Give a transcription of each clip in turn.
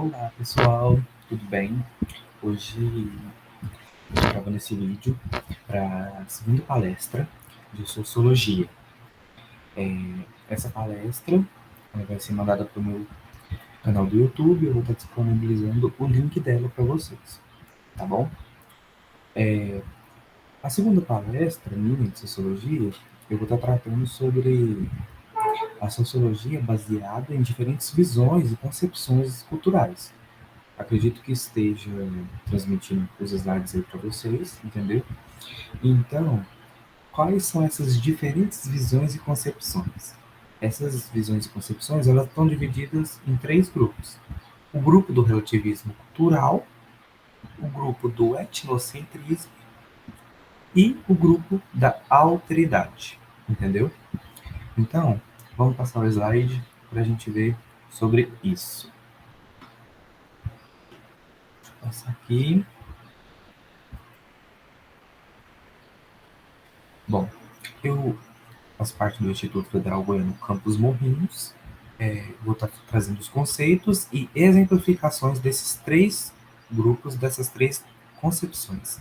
Olá pessoal, tudo bem? Hoje eu estou gravando esse vídeo para a segunda palestra de Sociologia. Essa palestra vai ser mandada para o meu canal do YouTube, eu vou estar disponibilizando o link dela para vocês, tá bom? A segunda palestra minha de Sociologia, eu vou estar tratando sobre a sociologia baseada em diferentes visões e concepções culturais. Acredito que esteja transmitindo os slides aí para vocês, entendeu? Então, quais são essas diferentes visões e concepções? Essas visões e concepções, elas estão divididas em três grupos. O grupo do relativismo cultural, o grupo do etnocentrismo e o grupo da alteridade, entendeu? Então, vamos passar o slide para a gente ver sobre isso. Deixa eu passar aqui. Bom, eu faço parte do Instituto Federal Goiano Campos Morrinhos. Vou estar trazendo os conceitos e exemplificações desses três grupos, dessas três concepções.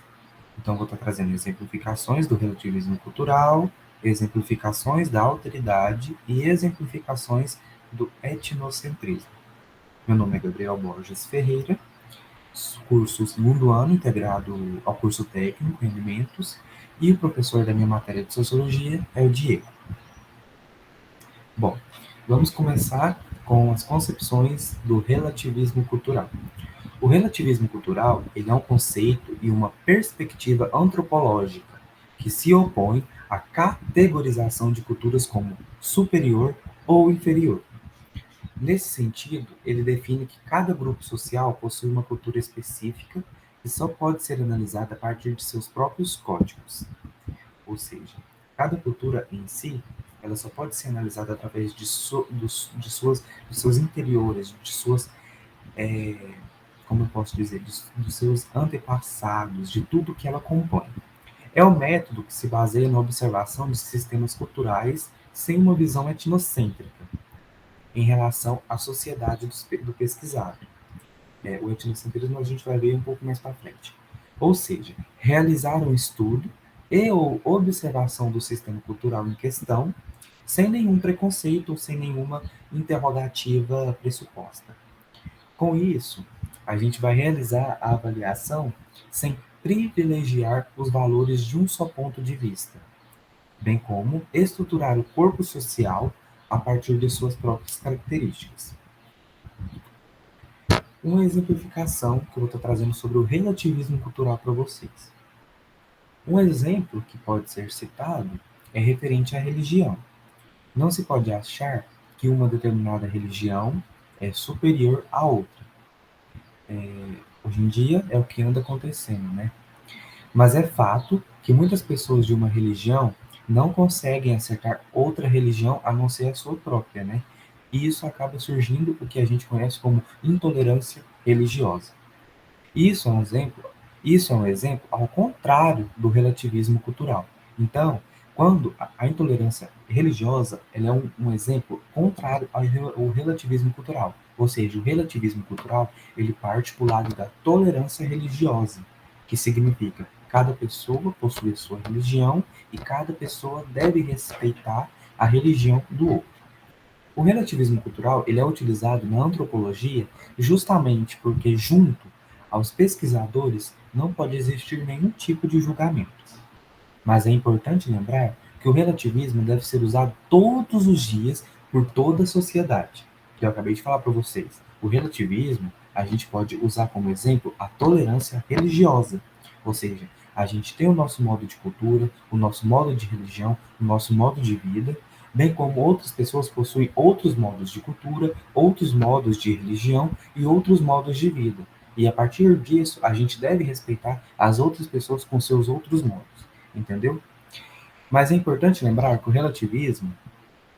Então, vou estar trazendo exemplificações do relativismo cultural, exemplificações da alteridade e exemplificações do etnocentrismo. Meu nome é Gabriel Borges Ferreira, curso segundo ano, integrado ao curso técnico em alimentos, e o professor da minha matéria de sociologia é o Diego. Bom, vamos começar com as concepções do relativismo cultural. O relativismo cultural, ele é um conceito e uma perspectiva antropológica que se opõe à categorização de culturas como superior ou inferior. Nesse sentido, ele define que cada grupo social possui uma cultura específica que só pode ser analisada a partir de seus próprios códigos. Ou seja, cada cultura em si, ela só pode ser analisada através dos seus interiores, de suas, como eu posso dizer, dos seus antepassados, de tudo que ela compõe. É um método que se baseia na observação de sistemas culturais sem uma visão etnocêntrica em relação à sociedade do pesquisado. O etnocentrismo a gente vai ver um pouco mais para frente. Ou seja, realizar um estudo e ou observação do sistema cultural em questão, sem nenhum preconceito ou sem nenhuma interrogativa pressuposta. Com isso, a gente vai realizar a avaliação sem privilegiar os valores de um só ponto de vista, bem como estruturar o corpo social a partir de suas próprias características. Uma exemplificação que eu vou estar trazendo sobre o relativismo cultural para vocês. Um exemplo que pode ser citado é referente à religião. Não se pode achar que uma determinada religião é superior à outra. Hoje em dia é o que anda acontecendo, né? Mas é fato que muitas pessoas de uma religião não conseguem acertar outra religião a não ser a sua própria, né? E isso acaba surgindo o que a gente conhece como intolerância religiosa. Isso é um exemplo, isso é um exemplo ao contrário do relativismo cultural. Então, quando a intolerância religiosa ela é um exemplo contrário ao relativismo cultural. Ou seja, o relativismo cultural ele parte para o lado da tolerância religiosa, que significa cada pessoa possui a sua religião e cada pessoa deve respeitar a religião do outro. O relativismo cultural ele é utilizado na antropologia justamente porque, junto aos pesquisadores, não pode existir nenhum tipo de julgamento. Mas é importante lembrar que o relativismo deve ser usado todos os dias por toda a sociedade. Que eu acabei de falar para vocês. O relativismo a gente pode usar como exemplo a tolerância religiosa. Ou seja, a gente tem o nosso modo de cultura, o nosso modo de religião, o nosso modo de vida, bem como outras pessoas possuem outros modos de cultura, outros modos de religião e outros modos de vida. E a partir disso, a gente deve respeitar as outras pessoas com seus outros modos. Entendeu? Mas é importante lembrar que o relativismo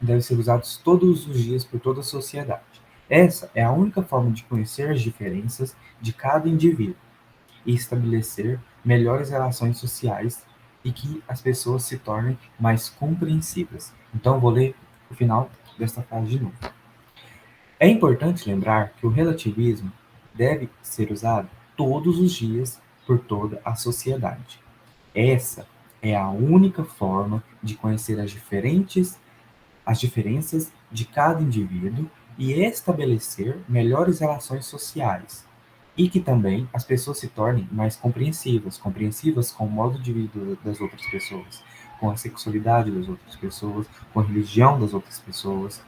deve ser usado todos os dias por toda a sociedade. Essa é a única forma de conhecer as diferenças de cada indivíduo e estabelecer melhores relações sociais e que as pessoas se tornem mais compreensivas. Então, vou ler o final desta frase de novo. É importante lembrar que o relativismo deve ser usado todos os dias por toda a sociedade. Essa é a única forma de conhecer as diferenças de cada indivíduo e estabelecer melhores relações sociais. E que também as pessoas se tornem mais compreensivas com o modo de vida das outras pessoas, com a sexualidade das outras pessoas, com a religião das outras pessoas,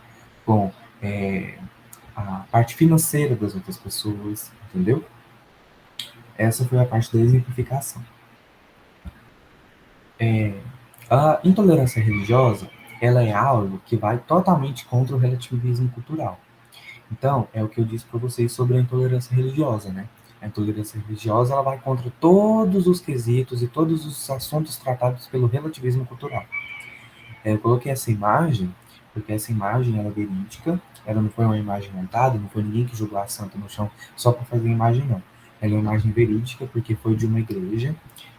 com é, a parte financeira das outras pessoas, entendeu? Essa foi a parte da exemplificação. A intolerância religiosa, ela é algo que vai totalmente contra o relativismo cultural. Então, é o que eu disse para vocês sobre a intolerância religiosa, né? A intolerância religiosa, ela vai contra todos os quesitos e todos os assuntos tratados pelo relativismo cultural. Eu coloquei essa imagem, porque essa imagem ela é verídica, ela não foi uma imagem montada, não foi ninguém que jogou a santa no chão só para fazer a imagem, não. Ela é uma imagem verídica, porque foi de uma igreja.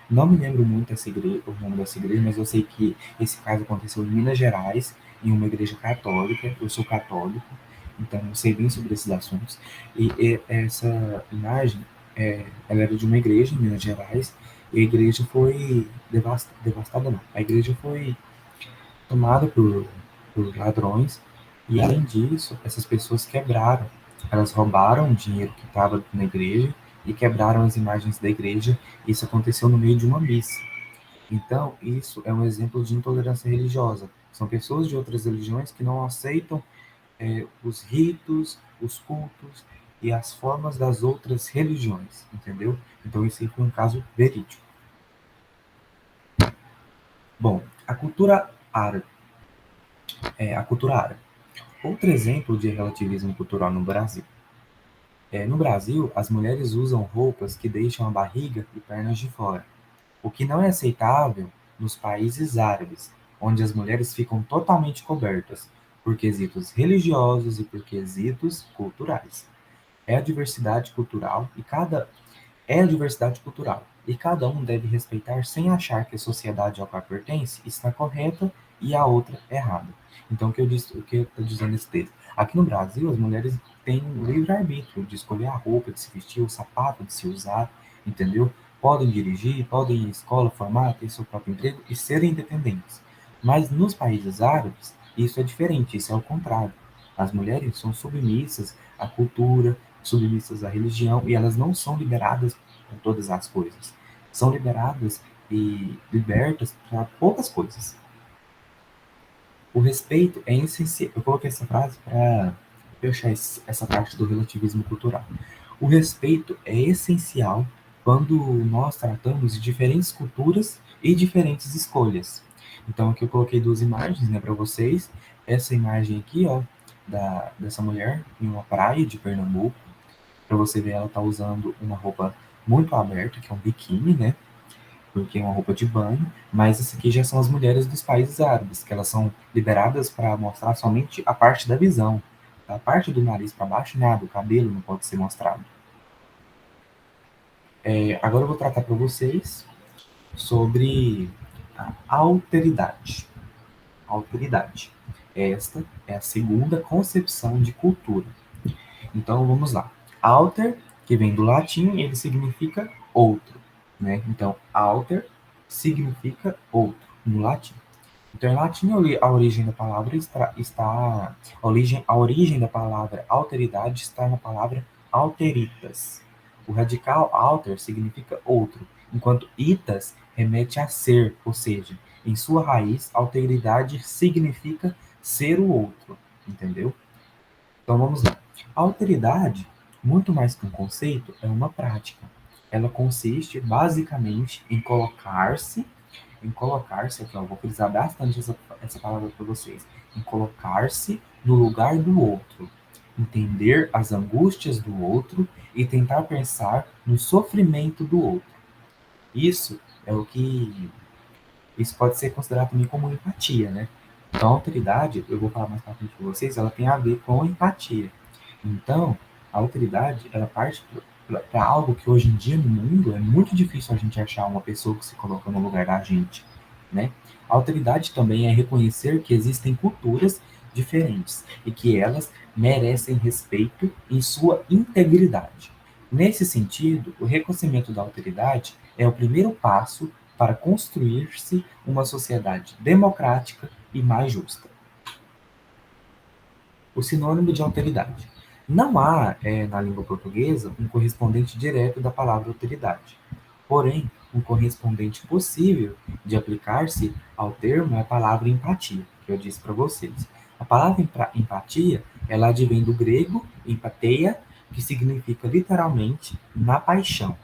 Não me lembro muito essa igreja, o nome dessa igreja, mas eu sei que esse caso aconteceu em Minas Gerais, em uma igreja católica. Eu sou católico, então eu sei bem sobre esses assuntos. E essa imagem, ela era de uma igreja em Minas Gerais, e a igreja foi devastada, não. A igreja foi tomada por ladrões, e além disso, essas pessoas quebraram. Elas roubaram o dinheiro que estava na igreja e quebraram as imagens da igreja. Isso aconteceu no meio de uma missa. Então, isso é um exemplo de intolerância religiosa. São pessoas de outras religiões que não aceitam os ritos, os cultos e as formas das outras religiões, entendeu? Então, isso aí foi um caso verídico. Bom, a cultura árabe. Outro exemplo de relativismo cultural no Brasil. No Brasil, as mulheres usam roupas que deixam a barriga e pernas de fora, o que não é aceitável nos países árabes, onde as mulheres ficam totalmente cobertas, por quesitos religiosos e por quesitos culturais. É a diversidade cultural e cada É a diversidade cultural, e cada um deve respeitar sem achar que a sociedade ao qual pertence está correta e a outra errada. Então, o que eu estou dizendo nesse texto? Aqui no Brasil, as mulheres têm o livre-arbítrio de escolher a roupa de se vestir, o sapato de se usar, entendeu? Podem dirigir, podem ir à escola, formar, ter seu próprio emprego e serem independentes. Mas nos países árabes, isso é diferente, isso é o contrário. As mulheres são submissas à cultura, submissas à religião, e elas não são liberadas para todas as coisas. São liberadas e libertas para poucas coisas. O respeito é essencial. Eu coloquei essa frase para fechar essa parte do relativismo cultural. O respeito é essencial quando nós tratamos de diferentes culturas e diferentes escolhas. Então, aqui eu coloquei duas imagens, né, para vocês. Essa imagem aqui, ó, dessa mulher em uma praia de Pernambuco. Para você ver, ela tá usando uma roupa muito aberta, que é um biquíni, né? Porque é uma roupa de banho, mas essa aqui já são as mulheres dos países árabes, que elas são liberadas para mostrar somente a parte da visão. A parte do nariz para baixo, nada, o cabelo não pode ser mostrado. Agora eu vou tratar para vocês sobre a alteridade. Alteridade. Esta é a segunda concepção de cultura. Então vamos lá. Alter, que vem do latim, ele significa outro, né? Então, alter significa outro no latim. Então, em latim, a origem da palavra a origem da palavra alteridade está na palavra alteritas. O radical alter significa outro, enquanto itas remete a ser, ou seja, em sua raiz, alteridade significa ser o outro, entendeu? Então vamos lá. A alteridade, muito mais que um conceito, é uma prática. Ela consiste basicamente em colocar-se, aqui, ó, eu vou utilizar bastante essa palavra para vocês, em colocar-se no lugar do outro, entender as angústias do outro e tentar pensar no sofrimento do outro. Isso é o que isso pode ser considerado também como empatia, né? Então, a autoridade, eu vou falar mais para frente para vocês, ela tem a ver com empatia. Então, a autoridade, ela parte para algo que hoje em dia no mundo é muito difícil a gente achar uma pessoa que se coloca no lugar da gente, né? A autoridade também é reconhecer que existem culturas diferentes e que elas merecem respeito em sua integridade. Nesse sentido, o reconhecimento da alteridade é o primeiro passo para construir-se uma sociedade democrática e mais justa. O sinônimo de alteridade. Não há, na língua portuguesa, um correspondente direto da palavra alteridade. Porém, um correspondente possível de aplicar-se ao termo é a palavra empatia, que eu disse para vocês. A palavra empatia, ela advém do grego empatheia, que significa literalmente na paixão.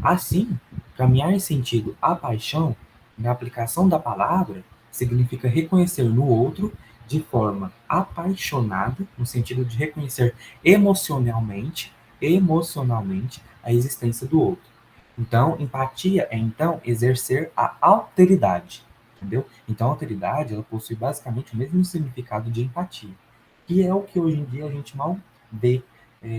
Assim, caminhar em sentido à paixão, na aplicação da palavra, significa reconhecer no outro de forma apaixonada, no sentido de reconhecer emocionalmente a existência do outro. Então, empatia é então exercer a alteridade, entendeu? Então, a alteridade, ela possui basicamente o mesmo significado de empatia, que é o que hoje em dia a gente mal vê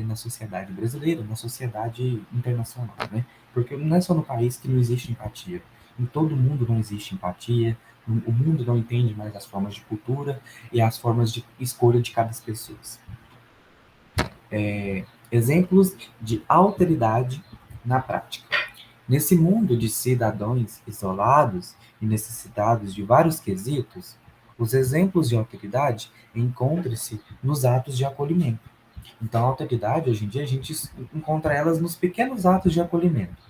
na sociedade brasileira, na sociedade internacional, né? Porque não é só no país que não existe empatia. Em todo mundo não existe empatia. O mundo não entende mais as formas de cultura e as formas de escolha de cada pessoa. Exemplos de alteridade na prática. Nesse mundo de cidadãos isolados e necessitados de vários quesitos, os exemplos de alteridade encontram-se nos atos de acolhimento. Então, a alteridade, hoje em dia, a gente encontra elas nos pequenos atos de acolhimento.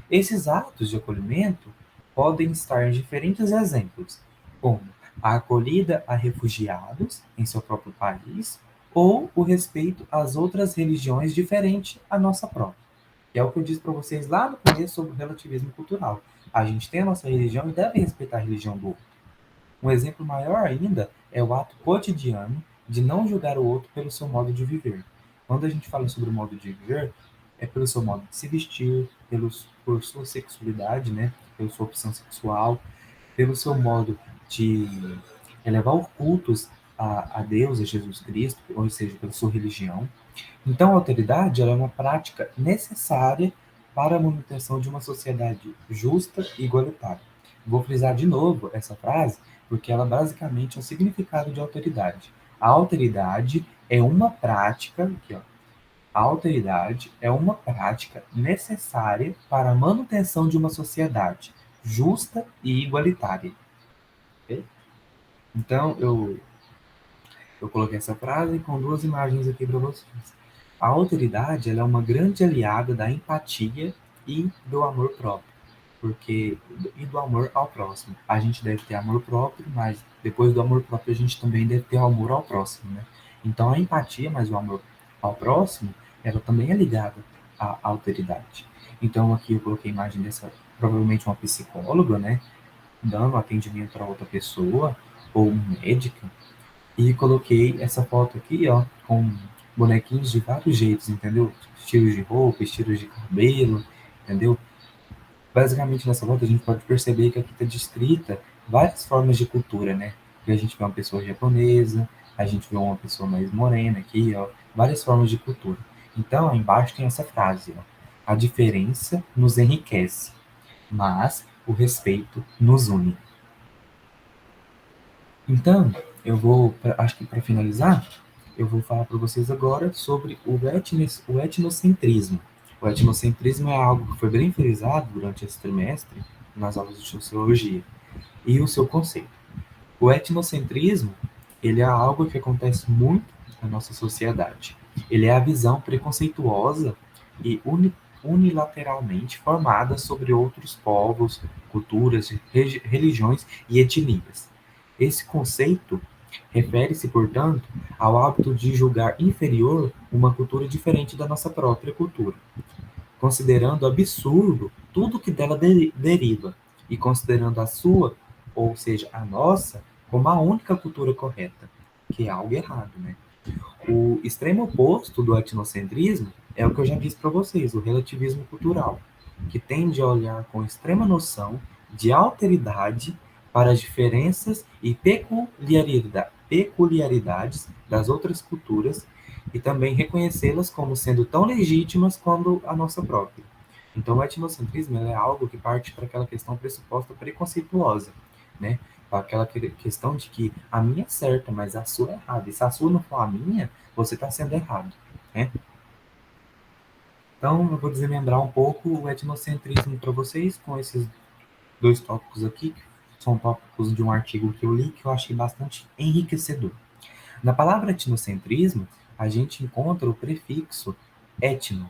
Esses atos de acolhimento podem estar em diferentes exemplos, como a acolhida a refugiados em seu próprio país ou o respeito às outras religiões diferentes à nossa própria. Que é o que eu disse para vocês lá no começo sobre o relativismo cultural. A gente tem a nossa religião e deve respeitar a religião do outro. Um exemplo maior ainda é o ato cotidiano de não julgar o outro pelo seu modo de viver. Quando a gente fala sobre o modo de viver, é pelo seu modo de se vestir, por sua sexualidade, né? Pela sua opção sexual, pelo seu modo de elevar os cultos a Deus, a Jesus Cristo, ou seja, pela sua religião. Então, a alteridade ela é uma prática necessária para a manutenção de uma sociedade justa e igualitária. Vou frisar de novo essa frase, porque ela basicamente é o significado de alteridade. A alteridade é uma prática, aqui, ó, a alteridade é uma prática necessária para a manutenção de uma sociedade justa e igualitária. Ok? Então, eu coloquei essa frase com duas imagens aqui para vocês. A alteridade ela é uma grande aliada da empatia e do amor próprio, e do amor ao próximo. A gente deve ter amor próprio, mas depois do amor próprio a gente também deve ter amor ao próximo, né? Então a empatia, mas o amor ao próximo, ela também é ligada à alteridade. Então aqui eu coloquei a imagem dessa, provavelmente uma psicóloga, né, dando atendimento para outra pessoa ou um médico e coloquei essa foto aqui, ó, com bonequinhos de vários jeitos, entendeu? Estilos de roupa, estilos de cabelo, entendeu? Basicamente, nessa foto a gente pode perceber que aqui está descrita várias formas de cultura, né? Que a gente vê uma pessoa japonesa, a gente vê uma pessoa mais morena aqui, ó, várias formas de cultura. Então, aí embaixo tem essa frase, ó, a diferença nos enriquece, mas o respeito nos une. Então, acho que para finalizar, eu vou falar para vocês agora sobre o etnocentrismo. O etnocentrismo é algo que foi bem frisado durante esse trimestre nas aulas de sociologia e o seu conceito. O etnocentrismo, ele é algo que acontece muito na nossa sociedade. Ele é a visão preconceituosa e unilateralmente formada sobre outros povos, culturas, religiões e etnias. Esse conceito refere-se, portanto, ao hábito de julgar inferior uma cultura diferente da nossa própria cultura, considerando absurdo tudo que dela deriva e considerando a sua, ou seja, a nossa, como a única cultura correta, que é algo errado, né? O extremo oposto do etnocentrismo é o que eu já disse para vocês, o relativismo cultural, que tende a olhar com extrema noção de alteridade para as diferenças e peculiaridades das outras culturas e também reconhecê-las como sendo tão legítimas quanto a nossa própria. Então, o etnocentrismo é algo que parte para aquela questão pressuposta preconceituosa, né? Aquela questão de que a minha é certa, mas a sua é errada. E se a sua não for a minha, você está sendo errado, né? Então, eu vou desmembrar um pouco o etnocentrismo para vocês com esses dois tópicos aqui, que são tópicos de um artigo que eu li que eu achei bastante enriquecedor. Na palavra etnocentrismo, a gente encontra o prefixo etno,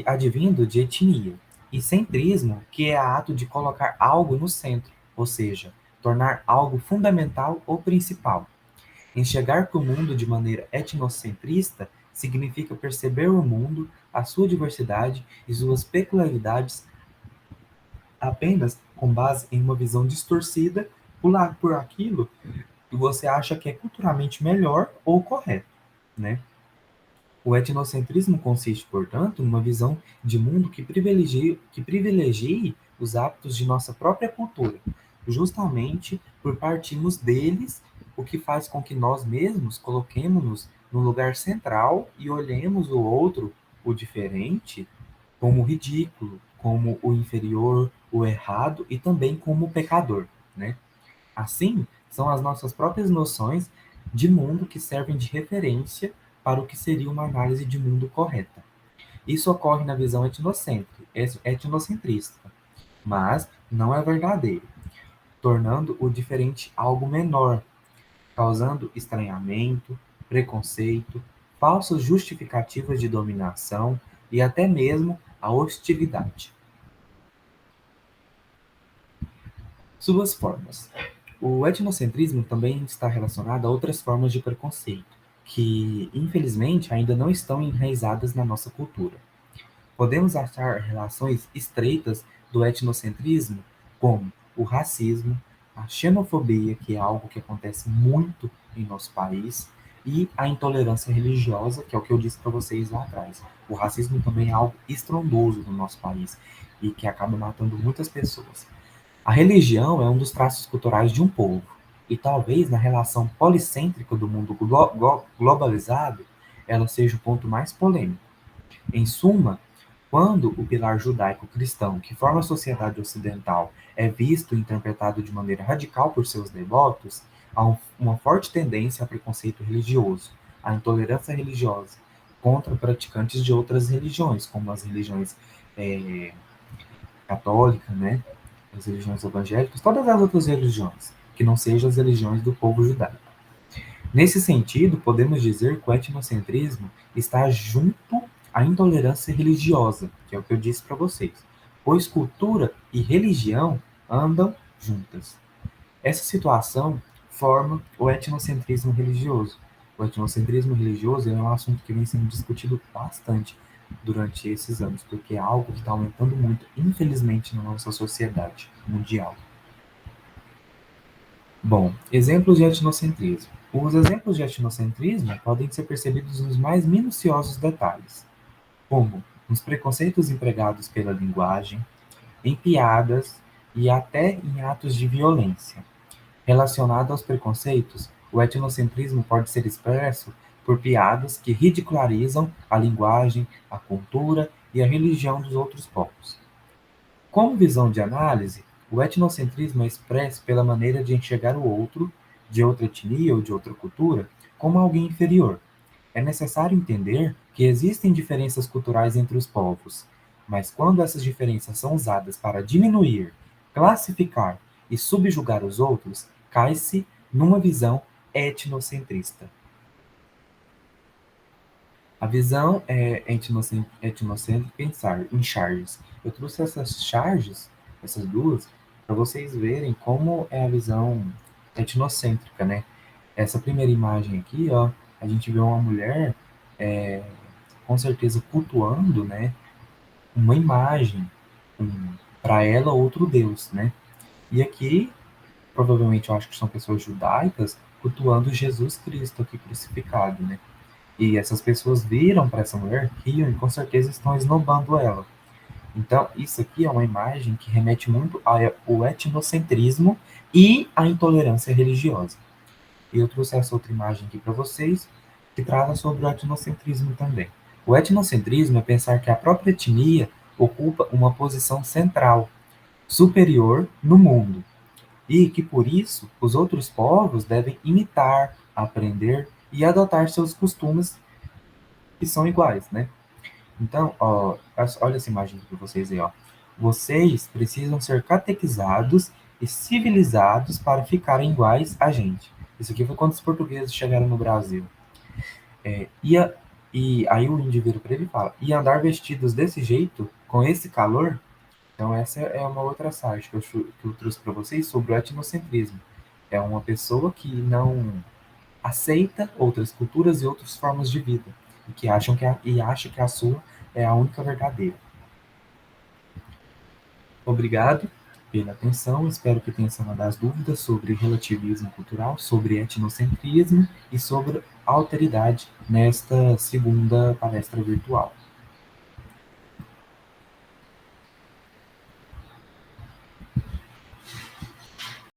advindo de etnia, e centrismo, que é ato de colocar algo no centro, ou seja, tornar algo fundamental ou principal. Enxergar para o mundo de maneira etnocentrista significa perceber o mundo, a sua diversidade e suas peculiaridades apenas com base em uma visão distorcida por aquilo que você acha que é culturalmente melhor ou correto, né? O etnocentrismo consiste, portanto, numa visão de mundo que privilegie os hábitos de nossa própria cultura, justamente por partirmos deles, o que faz com que nós mesmos coloquemos-nos no lugar central e olhemos o outro, o diferente, como ridículo, como o inferior, o errado e também como o pecador, né? Assim, são as nossas próprias noções de mundo que servem de referência para o que seria uma análise de mundo correta. Isso ocorre na visão etnocentrista, mas não é verdadeiro, tornando o diferente algo menor, causando estranhamento, preconceito, falsas justificativas de dominação e até mesmo a hostilidade. Suas formas. O etnocentrismo também está relacionado a outras formas de preconceito, que, infelizmente, ainda não estão enraizadas na nossa cultura. Podemos achar relações estreitas do etnocentrismo, como o racismo, a xenofobia, que é algo que acontece muito em nosso país, e a intolerância religiosa, que é o que eu disse para vocês lá atrás. O racismo também é algo estrondoso no nosso país e que acaba matando muitas pessoas. A religião é um dos traços culturais de um povo, e talvez na relação policêntrica do mundo globalizado, ela seja o ponto mais polêmico. Em suma, quando o pilar judaico-cristão que forma a sociedade ocidental é visto e interpretado de maneira radical por seus devotos, há uma forte tendência a preconceito religioso, à intolerância religiosa contra praticantes de outras religiões, como as religiões eh, católica, né? As religiões evangélicas, todas as outras religiões, que não sejam as religiões do povo judaico. Nesse sentido, podemos dizer que o etnocentrismo está junto à intolerância religiosa, que é o que eu disse para vocês, pois cultura e religião andam juntas. Essa situação forma o etnocentrismo religioso. O etnocentrismo religioso é um assunto que vem sendo discutido bastante durante esses anos, porque é algo que está aumentando muito, infelizmente, na nossa sociedade mundial. Bom, exemplos de etnocentrismo. Os exemplos de etnocentrismo podem ser percebidos nos mais minuciosos detalhes, como nos preconceitos empregados pela linguagem, em piadas e até em atos de violência. Relacionado aos preconceitos, o etnocentrismo pode ser expresso por piadas que ridicularizam a linguagem, a cultura e a religião dos outros povos. Como visão de análise, o etnocentrismo é expresso pela maneira de enxergar o outro, de outra etnia ou de outra cultura, como alguém inferior. É necessário entender que existem diferenças culturais entre os povos, mas quando essas diferenças são usadas para diminuir, classificar e subjugar os outros, cai-se numa visão etnocentrista. A visão é etnocêntrica em charges. Eu trouxe essas charges, essas duas, para vocês verem como é a visão etnocêntrica, né? Essa primeira imagem aqui, ó, a gente vê uma mulher, é, com certeza cultuando, né, uma imagem, para ela outro Deus, né? E aqui, provavelmente, eu acho que são pessoas judaicas cultuando Jesus Cristo aqui crucificado, né? E essas pessoas viram para essa mulher, riam e com certeza estão esnobando ela. Então, isso aqui é uma imagem que remete muito ao etnocentrismo e à intolerância religiosa. E eu trouxe essa outra imagem aqui para vocês, que trata sobre o etnocentrismo também. O etnocentrismo é pensar que a própria etnia ocupa uma posição central, superior no mundo, e que por isso os outros povos devem imitar, aprender e adotar seus costumes que são iguais, né? Então, ó, olha essa imagem para vocês aí, ó. Vocês precisam ser catequizados e civilizados para ficarem iguais a gente. Isso aqui foi quando os portugueses chegaram no Brasil. É, e aí o índio vira para ele e fala: e andar vestidos desse jeito, com esse calor? Então, essa é uma outra site que eu trouxe para vocês sobre o etnocentrismo. É uma pessoa que não aceita outras culturas e outras formas de vida e que acha que a sua é a única verdadeira. Obrigado pela atenção, espero que tenha sanado as dúvidas sobre relativismo cultural, sobre etnocentrismo e sobre alteridade nesta segunda palestra virtual.